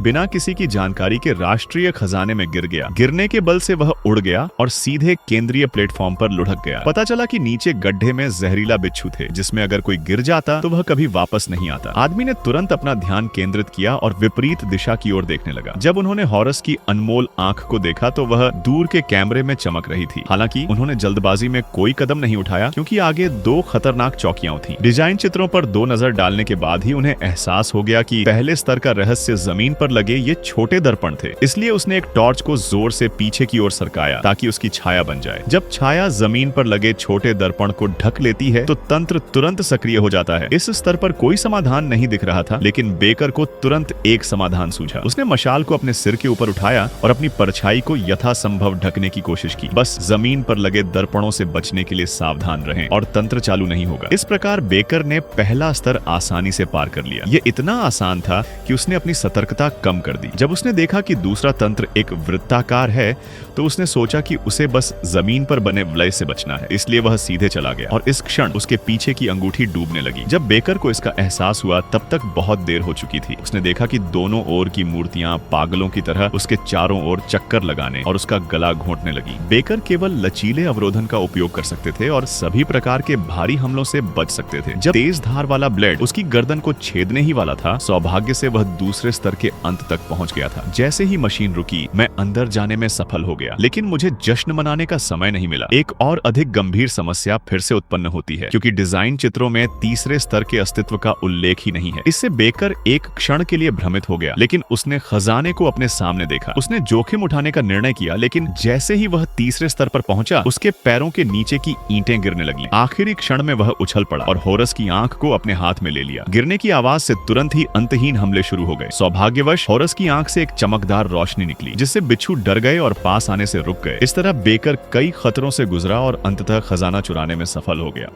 बिना किसी की जानकारी के राष्ट्रीय खजाने में गिर गया। गिरने के बल से वह उड़ गया और सीधे केंद्रीय प्लेटफॉर्म पर लुढ़क गया। पता चला कि नीचे गड्ढे में जहरीला बिच्छू थे, जिसमें अगर कोई गिर जाता तो वह कभी वापस नहीं आता। आदमी ने तुरंत अपना ध्यान केंद्रित किया और विपरीत दिशा की ओर देखने लगा। जब उन्होंने हॉरस की अनमोल आंख को देखा तो वह दूर के कैमरे में चमक रही थी। हालांकि उन्होंने जल्दबाजी में कोई कदम नहीं उठाया, क्योंकि आगे दो खतरनाक चौकियां थीं। डिजाइन चित्रों पर दो नजर डालने के बाद ही उन्हें एहसास हो गया कि पहले स्तर का रहस्य जमीन पर लगे ये छोटे दर्पण थे। इसलिए उसने एक टॉर्च को जोर से पीछे की ओर सरकाया ताकि उसकी छाया बन जाए। जब छाया जमीन पर लगे छोटे दर्पण को ढक लेती है तो तंत्र तुरंत सक्रिय हो जाता है। इस स्तर पर कोई समाधान नहीं दिख रहा था, लेकिन बेकर को तुरंत एक समाधान सूझा। उसने मशाल को अपने सिर के ऊपर उठाया और अपनी परछाई को यथासंभव ढकने की कोशिश की। बस जमीन पर लगे दर्पणों से बचने के लिए सावधान रहें और तंत्र चालू नहीं होगा। इस प्रकार बेकर ने पहला स्तर आसानी से पार कर लिया। ये इतना आसान था कि उसने अपनी सतर्कता कम कर दी। जब उसने देखा कि दूसरा तंत्र एक वृत्ताकार है तो उसने सोचा कि उसे बस जमीन पर बने वलय से बचना है, इसलिए वह सीधे चला गया और इस क्षण उसके पीछे की अंगूठी डूबने लगी। जब बेकर को इसका एहसास हुआ तब तक बहुत देर हो चुकी थी। उसने देखा कि दोनों ओर की मूर्तियां पागलों की तरह उसके चारों ओर चक्कर लगाने और उसका गला घोंटने लगी। बेकर केवल लचीले अवरोधन का उपयोग कर सकते थे और सभी प्रकार के भारी हमलों से बच सकते थे। जब तेज धार वाला ब्लेड उसकी गर्दन को छेदने ही वाला था, सौभाग्य से वह दूसरे स्तर के अंत तक पहुंच गया था। जैसे ही मशीन रुकी, मैं अंदर जाने में सफल हो गया, लेकिन मुझे जश्न मनाने का समय नहीं मिला। एक और अधिक गंभीर समस्या फिर से उत्पन्न होती है, क्योंकि डिजाइन चित्रों में तीसरे स्तर के अस्तित्व का उल्लेख ही नहीं है। इससे बेकर एक क्षण के लिए भ्रमित हो गया, लेकिन उसने खजाने को अपने सामने देखा। उसने जोखिम उठाने का निर्णय किया, लेकिन जैसे ही वह तीसरे स्तर पर पहुंचा, उसके पैरों के नीचे की ईंटें गिरने लगी। आखिरी क्षण में वह उछल पड़ा और हॉरस की आंख को अपने हाथ में ले लिया। गिरने की आवाज से तुरंत ही अंतहीन हमले शुरू हो गए। सौभाग्यवश हॉरस की आंख से एक चमकदार रोशनी निकली, जिससे बिच्छू डर गए और पास आने से रुक गए। इस तरह बेकर कई खतरों से गुजरा और अंततः खजाना चुराने में सफल हो गया।